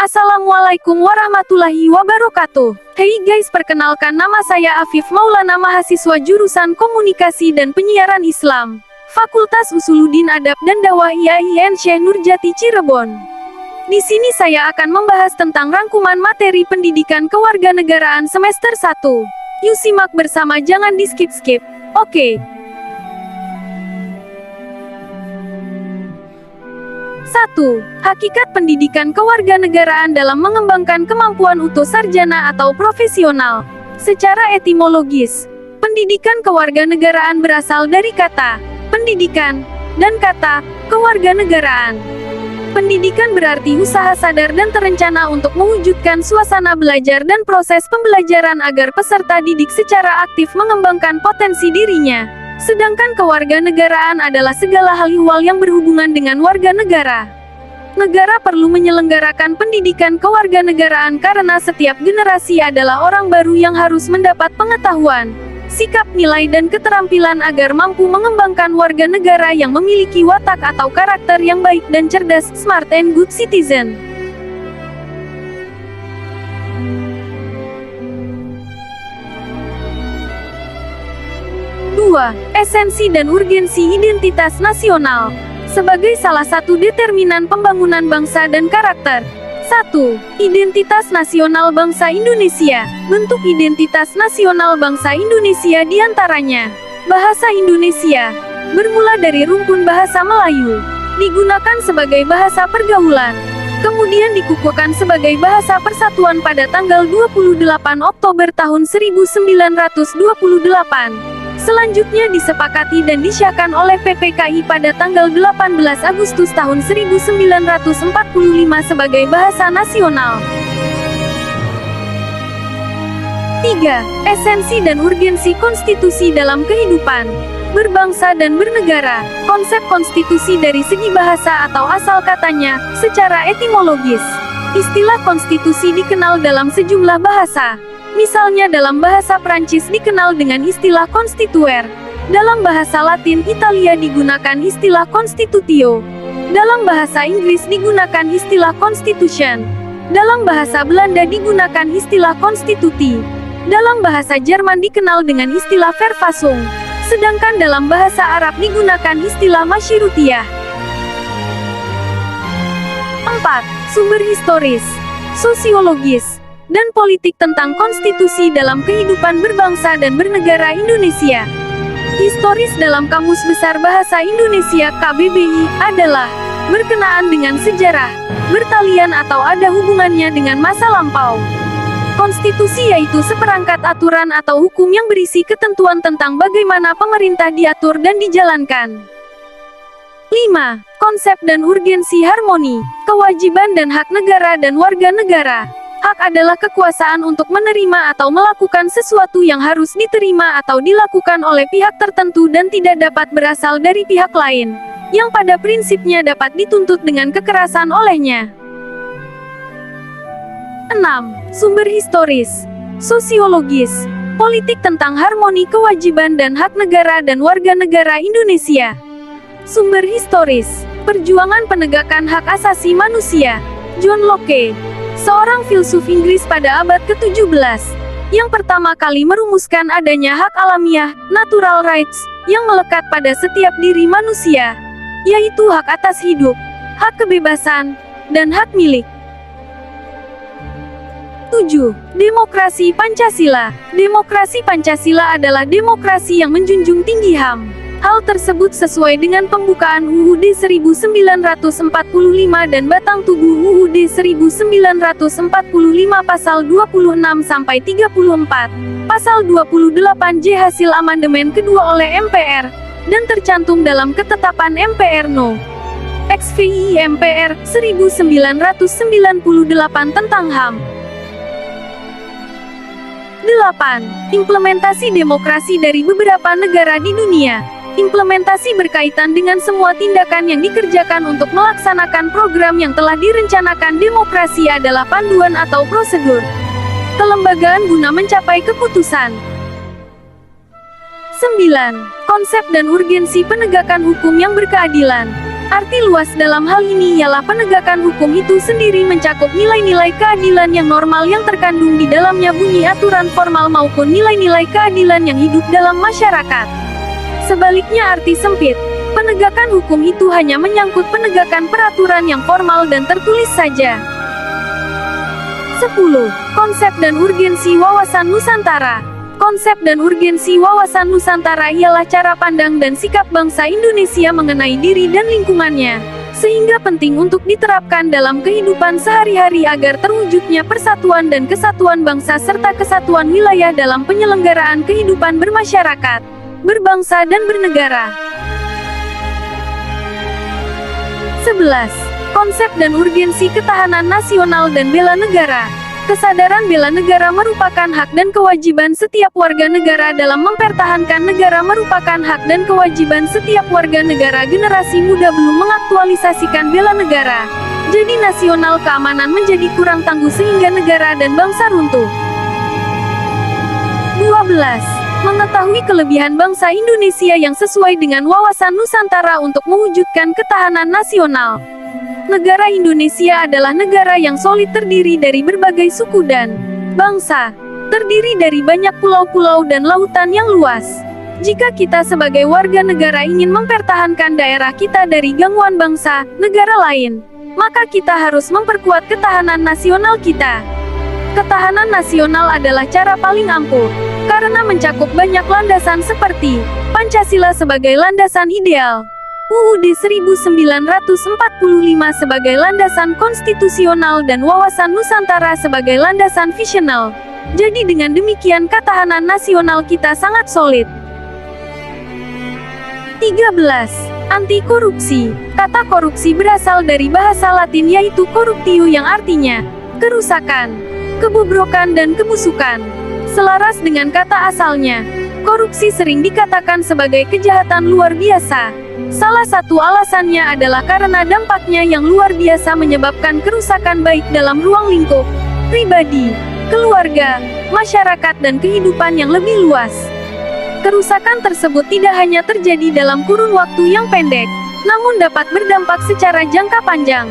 Assalamualaikum warahmatullahi wabarakatuh. Hey guys, perkenalkan nama saya Afif Maulana, mahasiswa jurusan Komunikasi dan Penyiaran Islam, Fakultas Usuluddin Adab dan Dakwah IAIN Syekh Nurjati Cirebon. Di sini saya akan membahas tentang rangkuman materi pendidikan kewarganegaraan semester 1. Yuk simak bersama, jangan di skip-skip. Oke. 1. Hakikat pendidikan kewarganegaraan dalam mengembangkan kemampuan utuh sarjana atau profesional. Secara etimologis, pendidikan kewarganegaraan berasal dari kata pendidikan dan kata kewarganegaraan. Pendidikan berarti usaha sadar dan terencana untuk mewujudkan suasana belajar dan proses pembelajaran agar peserta didik secara aktif mengembangkan potensi dirinya. Sedangkan kewarganegaraan adalah segala hal ihwal yang berhubungan dengan warga negara. Negara perlu menyelenggarakan pendidikan kewarganegaraan karena setiap generasi adalah orang baru yang harus mendapat pengetahuan, sikap, nilai, dan keterampilan agar mampu mengembangkan warga negara yang memiliki watak atau karakter yang baik dan cerdas, smart and good citizen. Esensi dan urgensi identitas nasional. Sebagai salah satu determinan pembangunan bangsa dan karakter. 1. Identitas nasional bangsa Indonesia. Bentuk identitas nasional bangsa Indonesia diantaranya bahasa Indonesia, bermula dari rumpun bahasa Melayu, digunakan sebagai bahasa pergaulan, kemudian dikukuhkan sebagai bahasa persatuan pada tanggal 28 Oktober tahun 1928. Selanjutnya disepakati dan disahkan oleh PPKI pada tanggal 18 Agustus tahun 1945 sebagai bahasa nasional. 3. Esensi dan urgensi konstitusi dalam kehidupan berbangsa dan bernegara. Konsep konstitusi dari segi bahasa atau asal katanya, secara etimologis, istilah konstitusi dikenal dalam sejumlah bahasa. Misalnya dalam bahasa Prancis dikenal dengan istilah constituer. Dalam bahasa Latin Italia digunakan istilah constitutio. Dalam bahasa Inggris digunakan istilah constitution. Dalam bahasa Belanda digunakan istilah constitutie. Dalam bahasa Jerman dikenal dengan istilah Verfassung. Sedangkan dalam bahasa Arab digunakan istilah Masyruutiyah. 4. Sumber historis, sosiologis, dan politik tentang konstitusi dalam kehidupan berbangsa dan bernegara Indonesia. Historis dalam Kamus Besar Bahasa Indonesia KBBI adalah berkenaan dengan sejarah, bertalian atau ada hubungannya dengan masa lampau. Konstitusi yaitu seperangkat aturan atau hukum yang berisi ketentuan tentang bagaimana pemerintah diatur dan dijalankan. 5. Konsep dan urgensi harmoni, kewajiban dan hak negara dan warga negara. Hak adalah kekuasaan untuk menerima atau melakukan sesuatu yang harus diterima atau dilakukan oleh pihak tertentu dan tidak dapat berasal dari pihak lain, yang pada prinsipnya dapat dituntut dengan kekerasan olehnya. 6. Sumber historis, sosiologis, politik tentang harmoni kewajiban dan hak negara dan warga negara Indonesia. Sumber historis, perjuangan penegakan hak asasi manusia. John Locke, seorang filsuf Inggris pada abad ke-17, yang pertama kali merumuskan adanya hak alamiah, natural rights, yang melekat pada setiap diri manusia, yaitu hak atas hidup, hak kebebasan, dan hak milik. 7. Demokrasi Pancasila. Demokrasi Pancasila adalah demokrasi yang menjunjung tinggi HAM. Hal tersebut sesuai dengan pembukaan UUD 1945 dan batang tubuh UUD 1945 pasal 26-34, pasal 28J hasil amandemen kedua oleh MPR, dan tercantum dalam ketetapan MPR No. XVI MPR 1998 tentang HAM. 8. Implementasi demokrasi dari beberapa negara di dunia. Implementasi berkaitan dengan semua tindakan yang dikerjakan untuk melaksanakan program yang telah direncanakan. Demokrasi adalah panduan atau prosedur kelembagaan guna mencapai keputusan. 9. Konsep dan urgensi penegakan hukum yang berkeadilan. Arti luas dalam hal ini ialah penegakan hukum itu sendiri mencakup nilai-nilai keadilan yang normal yang terkandung di dalamnya, bunyi aturan formal maupun nilai-nilai keadilan yang hidup dalam masyarakat. Sebaliknya arti sempit, penegakan hukum itu hanya menyangkut penegakan peraturan yang formal dan tertulis saja. 10. Konsep dan urgensi wawasan Nusantara. Konsep dan urgensi wawasan Nusantara ialah cara pandang dan sikap bangsa Indonesia mengenai diri dan lingkungannya, sehingga penting untuk diterapkan dalam kehidupan sehari-hari agar terwujudnya persatuan dan kesatuan bangsa serta kesatuan wilayah dalam penyelenggaraan kehidupan bermasyarakat, berbangsa dan bernegara. 11. Konsep dan urgensi ketahanan nasional dan bela negara. Kesadaran bela negara merupakan hak dan kewajiban setiap warga negara dalam mempertahankan negara merupakan hak dan kewajiban setiap warga negara. Generasi muda belum mengaktualisasikan bela negara. Jadi nasional keamanan menjadi kurang tangguh sehingga negara dan bangsa runtuh. 12. Mengetahui kelebihan bangsa Indonesia yang sesuai dengan wawasan Nusantara untuk mewujudkan ketahanan nasional. Negara Indonesia adalah negara yang solid terdiri dari berbagai suku dan bangsa. Terdiri dari banyak pulau-pulau dan lautan yang luas. Jika kita sebagai warga negara ingin mempertahankan daerah kita dari gangguan bangsa, negara lain, maka kita harus memperkuat ketahanan nasional kita. Ketahanan nasional adalah cara paling ampuh, karena mencakup banyak landasan seperti Pancasila sebagai landasan ideal, UUD 1945 sebagai landasan konstitusional dan wawasan Nusantara sebagai landasan visional. Jadi dengan demikian ketahanan nasional kita sangat solid. 13. Anti korupsi. Kata korupsi berasal dari bahasa Latin yaitu corruptio yang artinya kerusakan, kebobrokan dan kebusukan. Selaras dengan kata asalnya, korupsi sering dikatakan sebagai kejahatan luar biasa. Salah satu alasannya adalah karena dampaknya yang luar biasa menyebabkan kerusakan baik dalam ruang lingkup pribadi, keluarga, masyarakat dan kehidupan yang lebih luas. Kerusakan tersebut tidak hanya terjadi dalam kurun waktu yang pendek, namun dapat berdampak secara jangka panjang.